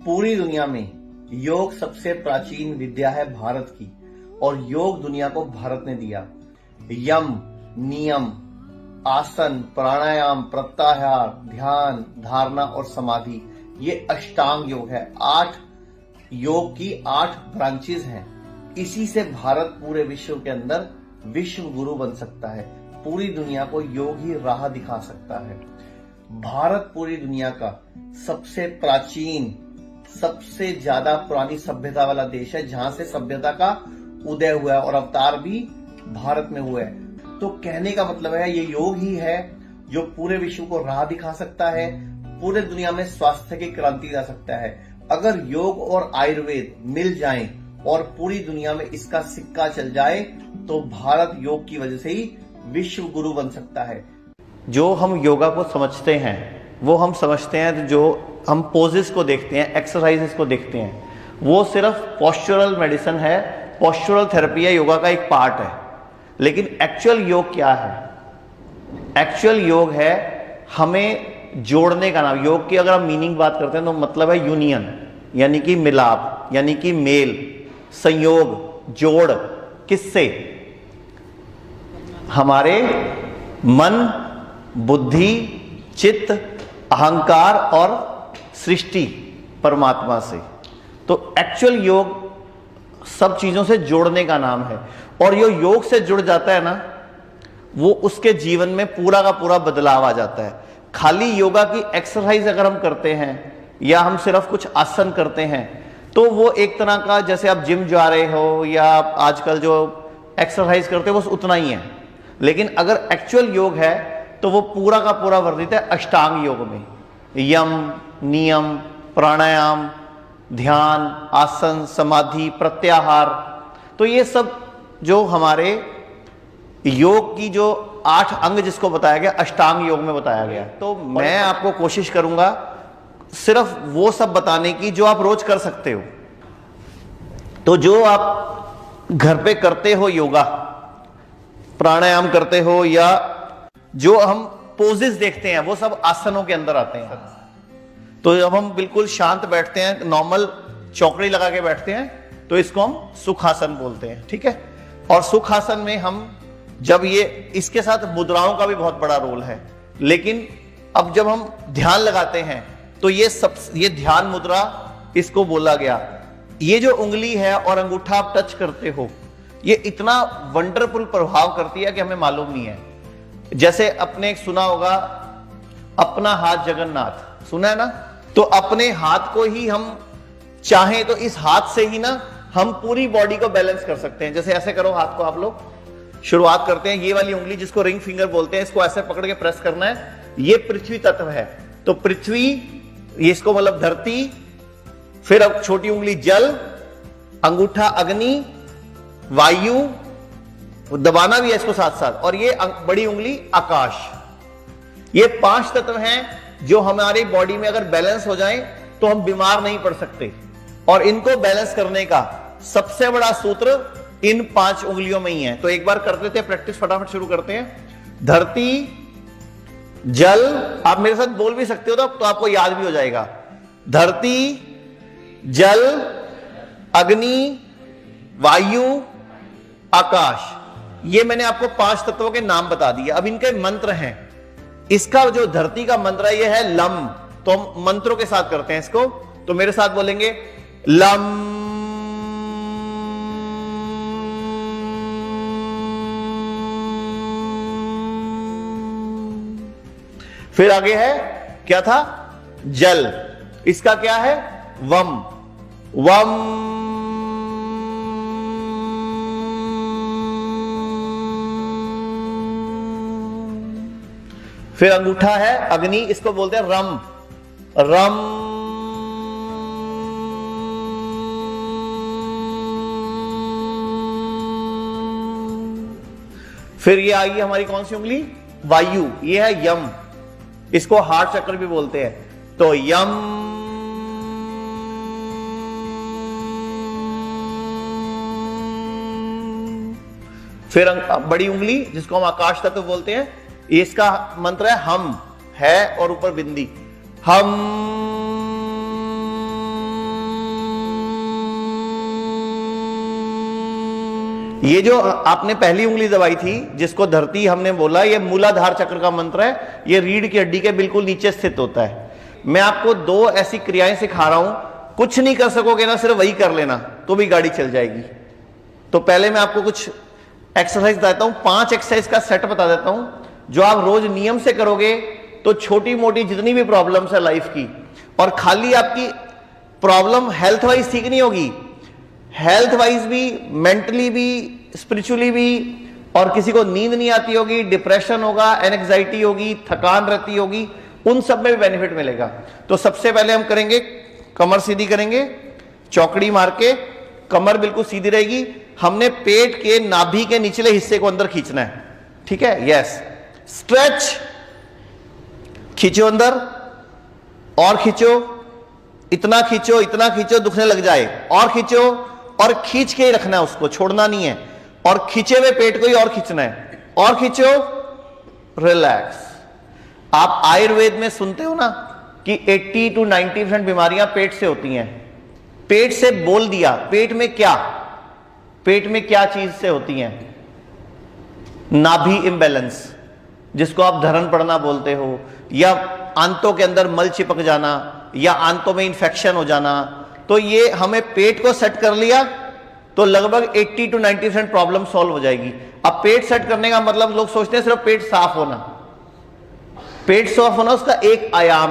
पूरी दुनिया में योग सबसे प्राचीन विद्या है भारत की, और योग दुनिया को भारत ने दिया। यम, नियम, आसन, प्राणायाम, प्रत्याहार, ध्यान, धारणा और समाधि, ये अष्टांग योग है। 8 योग की 8 ब्रांचेस हैं। इसी से भारत पूरे विश्व के अंदर विश्व गुरु बन सकता है। पूरी दुनिया को योग ही राह दिखा सकता है। भारत पूरी दुनिया का सबसे प्राचीन, सबसे ज्यादा पुरानी सभ्यता वाला देश है, जहां से सभ्यता का उदय हुआ है और अवतार भी भारत में हुआ है। तो कहने का मतलब है ये योग ही है जो पूरे विश्व को राह दिखा सकता है, पूरे दुनिया में स्वास्थ्य की क्रांति ला सकता है। अगर योग और आयुर्वेद मिल जाएं और पूरी दुनिया में इसका सिक्का चल जाए तो भारत योग की वजह से ही विश्व गुरु बन सकता है। जो हम योगा को समझते हैं वो हम समझते हैं, जो हम पोजेस को देखते हैं, एक्सरसाइजेस को देखते हैं, वो सिर्फ पोस्चरल मेडिसिन है, पोस्चरल थेरेपी है, योगा का एक पार्ट है। लेकिन एक्चुअल योग क्या है? एक्चुअल योग है हमें जोड़ने का नाम। योग की अगर हम मीनिंग बात करते हैं तो मतलब है यूनियन, यानी कि मिलाप, यानी कि मेल, संयोग, जोड़। किससे? हमारे मन, बुद्धि, चित्त, अहंकार और सृष्टि, परमात्मा से। तो एक्चुअल योग सब चीजों से जोड़ने का नाम है। और जो योग से जुड़ जाता है ना, वो उसके जीवन में पूरा का पूरा बदलाव आ जाता है। खाली योगा की एक्सरसाइज अगर हम करते हैं या हम सिर्फ कुछ आसन करते हैं तो वो एक तरह का, जैसे आप जिम जा रहे हो या आजकल जो एक्सरसाइज करते हो बस उतना ही है। लेकिन अगर एक्चुअल योग है तो वो पूरा का पूरा वर्णित है अष्टांग योग में। यम, नियम, प्राणायाम, ध्यान, आसन, समाधि, प्रत्याहार। तो ये सब जो हमारे योग की जो 8 अंग जिसको बताया गया, अष्टांग योग में बताया गया। तो मैं आपको कोशिश करूंगा सिर्फ वो सब बताने की जो आप रोज कर सकते हो। तो जो आप घर पे करते हो, योगा, प्राणायाम करते हो, या जो हम पोजेस देखते हैं वो सब आसनों के अंदर आते हैं। तो जब हम बिल्कुल शांत बैठते हैं, नॉर्मल चौकड़ी लगा के बैठते हैं, तो इसको हम सुखासन बोलते हैं। ठीक है। और सुखासन में हम जब ये, इसके साथ मुद्राओं का भी बहुत बड़ा रोल है। लेकिन अब जब हम ध्यान लगाते हैं तो ये ध्यान मुद्रा इसको बोला गया। ये जो उंगली है और अंगूठा आप टच करते हो, ये इतना वंडरफुल प्रभाव करती है कि हमें मालूम नहीं है। जैसे आपने सुना होगा अपना हाथ जगन्नाथ, सुना है ना? तो अपने हाथ को ही हम चाहें तो इस हाथ से ही ना हम पूरी बॉडी को बैलेंस कर सकते हैं। जैसे ऐसे करो हाथ को, आप लोग शुरुआत करते हैं, ये वाली उंगली जिसको रिंग फिंगर बोलते हैं, इसको ऐसे पकड़ के प्रेस करना है। ये पृथ्वी तत्व है, तो पृथ्वी, इसको मतलब धरती, फिर अब छोटी उंगली जल, अंगूठा अग्नि, वायु, दबाना भी है इसको साथ साथ, और ये बड़ी उंगली आकाश। ये 5 तत्व हैं जो हमारी बॉडी में अगर बैलेंस हो जाएं तो हम बीमार नहीं पड़ सकते। और इनको बैलेंस करने का सबसे बड़ा सूत्र इन 5 उंगलियों में ही है। तो एक बार कर लेते हैं प्रैक्टिस, फटाफट शुरू करते हैं। धरती, जल, आप मेरे साथ बोल भी सकते हो तो आपको याद भी हो जाएगा। धरती, जल, अग्नि, वायु, आकाश। ये मैंने आपको 5 तत्वों के नाम बता दिए। अब इनके मंत्र हैं। इसका जो धरती का मंत्र है, ये है लम। तो हम मंत्रों के साथ करते हैं इसको। तो मेरे साथ बोलेंगे लम। फिर आगे है, क्या था? जल। इसका क्या है? वम। वम। फिर अंगूठा है अग्नि, इसको बोलते हैं रम। रम। फिर ये आई हमारी कौन सी उंगली? वायु। ये है यम, इसको हार्ट चक्र भी बोलते हैं। तो यम। फिर बड़ी उंगली जिसको हम आकाश तत्व बोलते हैं, इसका मंत्र है हम, है और ऊपर बिंदी, हम। ये जो आपने पहली उंगली दबाई थी, जिसको धरती हमने बोला, ये मूलाधार चक्र का मंत्र है। ये रीढ़ की हड्डी के बिल्कुल नीचे स्थित होता है। मैं आपको 2 ऐसी क्रियाएं सिखा रहा हूं, कुछ नहीं कर सकोगे ना, सिर्फ वही कर लेना तो भी गाड़ी चल जाएगी। तो पहले मैं आपको कुछ एक्सरसाइज बताता हूं, 5 एक्सरसाइज का सेट बता देता हूं, जो आप रोज नियम से करोगे तो छोटी मोटी जितनी भी प्रॉब्लम्स है लाइफ की, और खाली आपकी प्रॉब्लम हेल्थ वाइज ठीक नहीं होगी, हेल्थ वाइज भी, मेंटली भी, स्पिरिचुअली भी, और किसी को नींद नहीं आती होगी, डिप्रेशन होगा, एंजाइटी होगी, थकान रहती होगी, उन सब में भी बेनिफिट मिलेगा। तो सबसे पहले हम करेंगे, कमर सीधी करेंगे, चौकड़ी मार के कमर बिल्कुल सीधी रहेगी। हमने पेट के नाभि के निचले हिस्से को अंदर खींचना है, ठीक है? यस। स्ट्रेच, खींचो अंदर और खींचो, इतना खींचो, इतना खींचो दुखने लग जाए, और खींचो, और खींच के ही रखना है उसको, छोड़ना नहीं है, और खींचे हुए पेट को ही और खींचना है, और खींचो, रिलैक्स। आप आयुर्वेद में सुनते हो ना कि 80 to 90% बीमारियां पेट से होती हैं। पेट से बोल दिया, पेट में क्या चीज से होती हैं? नाभि इंबैलेंस, जिसको आप धरण पड़ना बोलते हो, या आंतों के अंदर मल चिपक जाना, या आंतों में इंफेक्शन हो जाना। तो ये हमें पेट को सेट कर लिया तो लगभग 80 to 90% प्रॉब्लम सॉल्व हो जाएगी। अब पेट सेट करने का मतलब, लोग सोचते हैं सिर्फ पेट साफ होना। पेट साफ होना उसका एक आयाम है।